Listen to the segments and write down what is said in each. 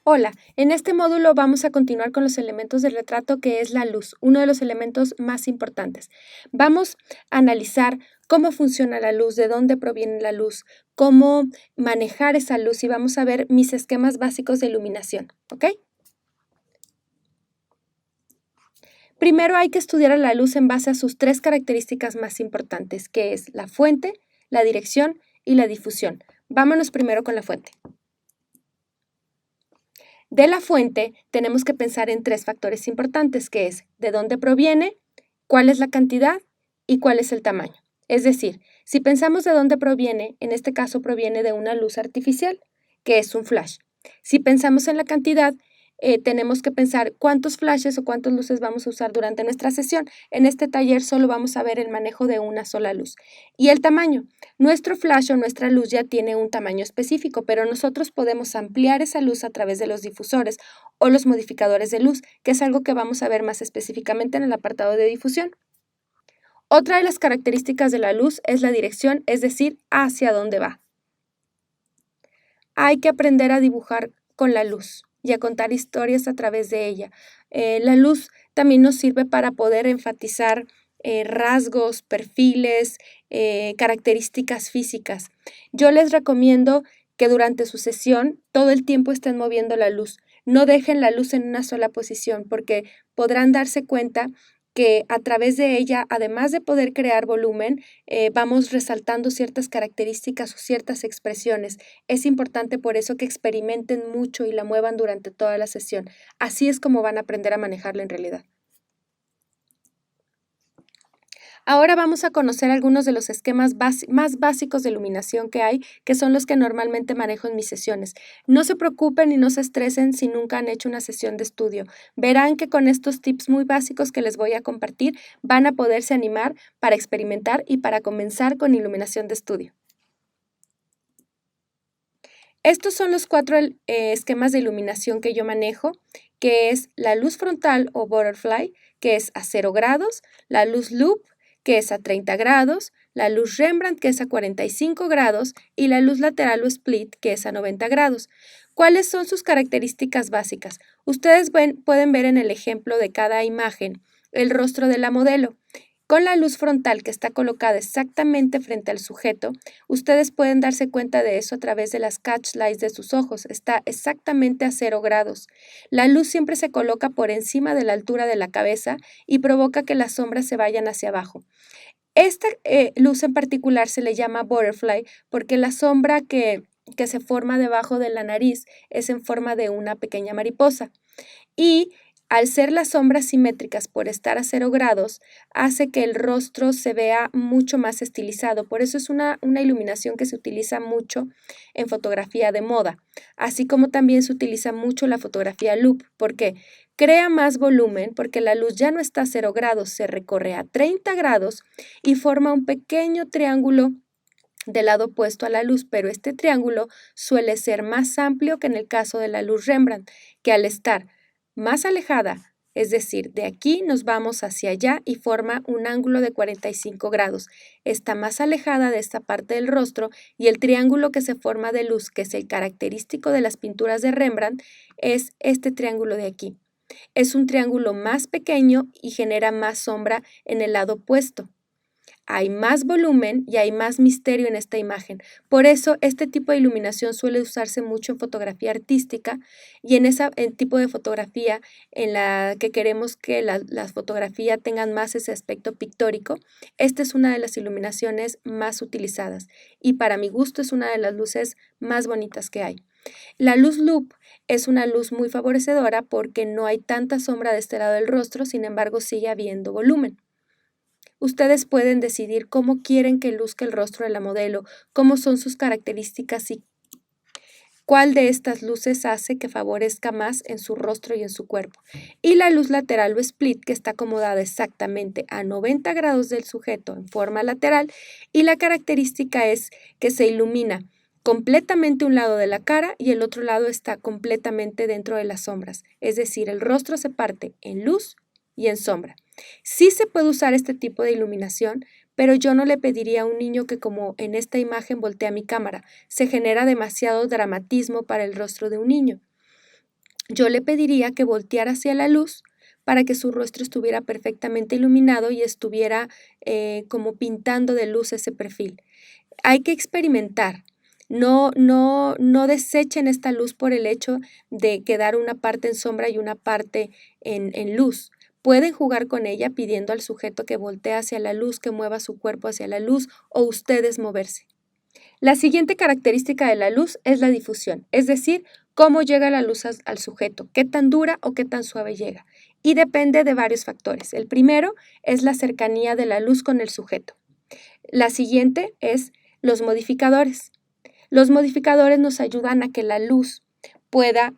Hola, en este módulo vamos a continuar con los elementos del retrato que es la luz, uno de los elementos más importantes. Vamos a analizar cómo funciona la luz, de dónde proviene la luz, cómo manejar esa luz y vamos a ver mis esquemas básicos de iluminación, ¿ok? Primero hay que estudiar a la luz en base a sus tres características más importantes, que es la fuente, la dirección y la difusión. Vámonos primero con la fuente. De la fuente tenemos que pensar en tres factores importantes, que es de dónde proviene, cuál es la cantidad y cuál es el tamaño. Es decir, si pensamos de dónde proviene, en este caso proviene de una luz artificial, que es un flash. Si pensamos en la cantidad, tenemos que pensar cuántos flashes o cuántas luces vamos a usar durante nuestra sesión. En este taller solo vamos a ver el manejo de una sola luz. Y el tamaño. Nuestro flash o nuestra luz ya tiene un tamaño específico, pero nosotros podemos ampliar esa luz a través de los difusores o los modificadores de luz, que es algo que vamos a ver más específicamente en el apartado de difusión. Otra de las características de la luz es la dirección, es decir, hacia dónde va. Hay que aprender a dibujar con la luz y a contar historias a través de ella. La luz también nos sirve para poder enfatizar rasgos, perfiles, características físicas. Yo les recomiendo que durante su sesión todo el tiempo estén moviendo la luz. No dejen la luz en una sola posición porque podrán darse cuenta que a través de ella, además de poder crear volumen, vamos resaltando ciertas características o ciertas expresiones. Es importante por eso que experimenten mucho y la muevan durante toda la sesión. Así es como van a aprender a manejarla en realidad. Ahora vamos a conocer algunos de los esquemas más básicos de iluminación que hay, que son los que normalmente manejo en mis sesiones. No se preocupen y no se estresen si nunca han hecho una sesión de estudio. Verán que con estos tips muy básicos que les voy a compartir van a poderse animar para experimentar y para comenzar con iluminación de estudio. Estos son los cuatro esquemas de iluminación que yo manejo, que es la luz frontal o butterfly, que es a 0 grados, la luz loop, que es a 30 grados, la luz Rembrandt, que es a 45 grados, y la luz lateral o split, que es a 90 grados. ¿Cuáles son sus características básicas? Ustedes pueden ver en el ejemplo de cada imagen el rostro de la modelo. Con la luz frontal que está colocada exactamente frente al sujeto, ustedes pueden darse cuenta de eso a través de las catch lights de sus ojos. Está exactamente a 0 grados. La luz siempre se coloca por encima de la altura de la cabeza y provoca que las sombras se vayan hacia abajo. Esta luz en particular se le llama butterfly porque la sombra que se forma debajo de la nariz es en forma de una pequeña mariposa. Y al ser las sombras simétricas por estar a 0 grados, hace que el rostro se vea mucho más estilizado. Por eso es una iluminación que se utiliza mucho en fotografía de moda, así como también se utiliza mucho la fotografía loop. ¿Por qué? Crea más volumen porque la luz ya no está a 0 grados, se recorre a 30 grados y forma un pequeño triángulo del lado opuesto a la luz, pero este triángulo suele ser más amplio que en el caso de la luz Rembrandt, que al estar más alejada, es decir, de aquí nos vamos hacia allá y forma un ángulo de 45 grados. Está más alejada de esta parte del rostro y el triángulo que se forma de luz, que es el característico de las pinturas de Rembrandt, es este triángulo de aquí. Es un triángulo más pequeño y genera más sombra en el lado opuesto. Hay más volumen y hay más misterio en esta imagen. Por eso, este tipo de iluminación suele usarse mucho en fotografía artística y en ese tipo de fotografía en la que queremos que la fotografía tengan más ese aspecto pictórico. Esta es una de las iluminaciones más utilizadas y para mi gusto es una de las luces más bonitas que hay. La luz loop es una luz muy favorecedora porque no hay tanta sombra de este lado del rostro, sin embargo sigue habiendo volumen. Ustedes pueden decidir cómo quieren que luzca el rostro de la modelo, cómo son sus características y cuál de estas luces hace que favorezca más en su rostro y en su cuerpo. Y la luz lateral o split, que está acomodada exactamente a 90 grados del sujeto en forma lateral, y la característica es que se ilumina completamente un lado de la cara y el otro lado está completamente dentro de las sombras. Es decir, el rostro se parte en luz y en sombra. Sí se puede usar este tipo de iluminación, pero yo no le pediría a un niño que, como en esta imagen voltea mi cámara, se genera demasiado dramatismo para el rostro de un niño. Yo le pediría que volteara hacia la luz para que su rostro estuviera perfectamente iluminado y estuviera como pintando de luz ese perfil. Hay que experimentar. No desechen esta luz por el hecho de quedar una parte en sombra y una parte en luz. Pueden jugar con ella pidiendo al sujeto que voltee hacia la luz, que mueva su cuerpo hacia la luz o ustedes moverse. La siguiente característica de la luz es la difusión, es decir, cómo llega la luz al sujeto, qué tan dura o qué tan suave llega. Y depende de varios factores. El primero es la cercanía de la luz con el sujeto. La siguiente es los modificadores. Los modificadores nos ayudan a que la luz pueda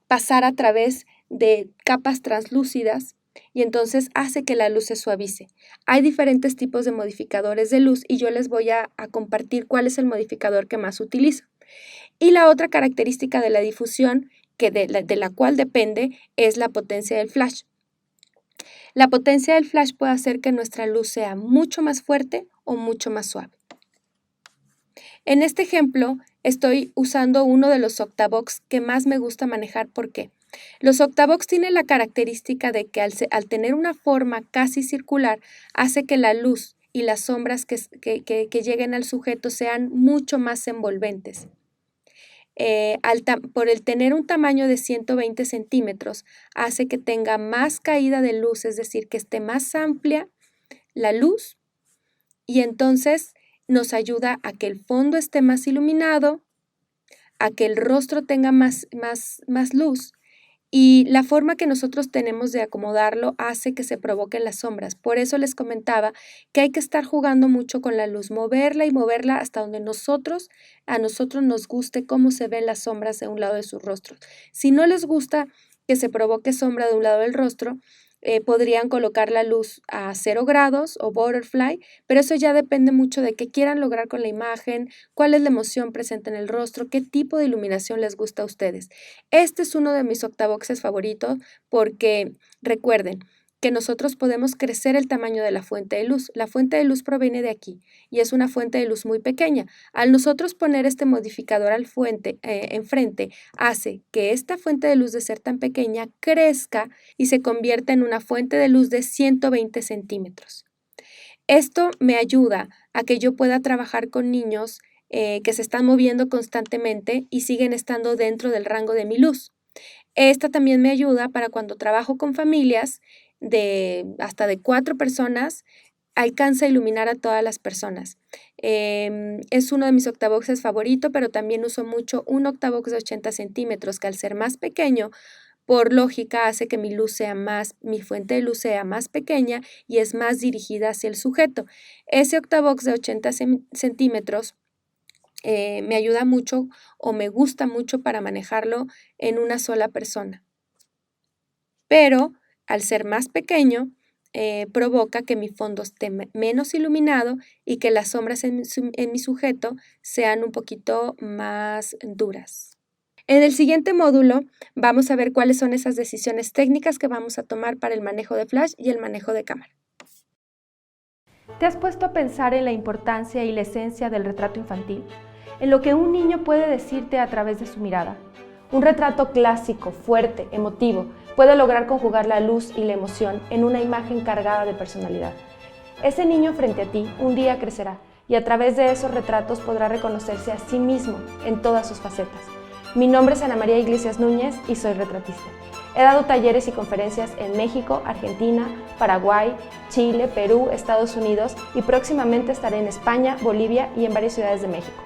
pasar a través de capas translúcidas y entonces hace que la luz se suavice. Hay diferentes tipos de modificadores de luz y yo les voy a compartir cuál es el modificador que más utilizo. Y la otra característica de la difusión, de la cual depende, es la potencia del flash. La potencia del flash puede hacer que nuestra luz sea mucho más fuerte o mucho más suave. En este ejemplo estoy usando uno de los Softbox que más me gusta manejar. ¿Por qué? Los Softbox tienen la característica de que al tener una forma casi circular hace que la luz y las sombras que lleguen al sujeto sean mucho más envolventes. Por el tener un tamaño de 120 centímetros hace que tenga más caída de luz, es decir, que esté más amplia la luz y entonces nos ayuda a que el fondo esté más iluminado, a que el rostro tenga más luz y la forma que nosotros tenemos de acomodarlo hace que se provoquen las sombras. Por eso les comentaba que hay que estar jugando mucho con la luz, moverla y moverla hasta donde a nosotros nos guste cómo se ven las sombras de un lado de sus rostros. Si no les gusta que se provoque sombra de un lado del rostro, podrían colocar la luz a 0 grados o butterfly, pero eso ya depende mucho de qué quieran lograr con la imagen, cuál es la emoción presente en el rostro, qué tipo de iluminación les gusta a ustedes. Este es uno de mis octavoxes favoritos porque recuerden que nosotros podemos crecer el tamaño de la fuente de luz. La fuente de luz proviene de aquí y es una fuente de luz muy pequeña. Al nosotros poner este modificador enfrente, hace que esta fuente de luz de ser tan pequeña crezca y se convierta en una fuente de luz de 120 centímetros. Esto me ayuda a que yo pueda trabajar con niños que se están moviendo constantemente y siguen estando dentro del rango de mi luz. Esta también me ayuda para cuando trabajo con familias hasta de 4 personas, alcanza a iluminar a todas las personas. Es uno de mis octavoxes favoritos, pero también uso mucho un octavox de 80 centímetros, que al ser más pequeño, por lógica hace que mi fuente de luz sea más pequeña y es más dirigida hacia el sujeto. Ese octavox de 80 centímetros me ayuda mucho o me gusta mucho para manejarlo en una sola persona. Pero al ser más pequeño, provoca que mi fondo esté menos iluminado y que las sombras en mi sujeto sean un poquito más duras. En el siguiente módulo vamos a ver cuáles son esas decisiones técnicas que vamos a tomar para el manejo de flash y el manejo de cámara. ¿Te has puesto a pensar en la importancia y la esencia del retrato infantil? En lo que un niño puede decirte a través de su mirada. Un retrato clásico, fuerte, emotivo, puede lograr conjugar la luz y la emoción en una imagen cargada de personalidad. Ese niño frente a ti un día crecerá y a través de esos retratos podrá reconocerse a sí mismo en todas sus facetas. Mi nombre es Ana María Iglesias Núñez y soy retratista. He dado talleres y conferencias en México, Argentina, Paraguay, Chile, Perú, Estados Unidos y próximamente estaré en España, Bolivia y en varias ciudades de México.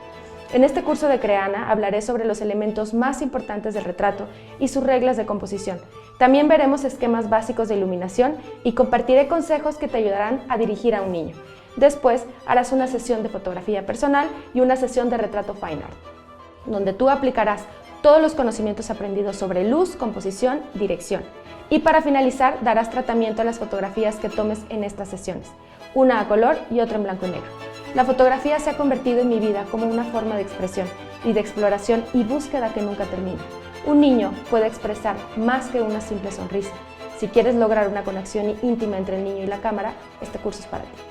En este curso de Creana hablaré sobre los elementos más importantes del retrato y sus reglas de composición. También veremos esquemas básicos de iluminación y compartiré consejos que te ayudarán a dirigir a un niño. Después harás una sesión de fotografía personal y una sesión de retrato fine art, donde tú aplicarás todos los conocimientos aprendidos sobre luz, composición, dirección. Y para finalizar, darás tratamiento a las fotografías que tomes en estas sesiones, una a color y otra en blanco y negro. La fotografía se ha convertido en mi vida como una forma de expresión y de exploración y búsqueda que nunca termina. Un niño puede expresar más que una simple sonrisa. Si quieres lograr una conexión íntima entre el niño y la cámara, este curso es para ti.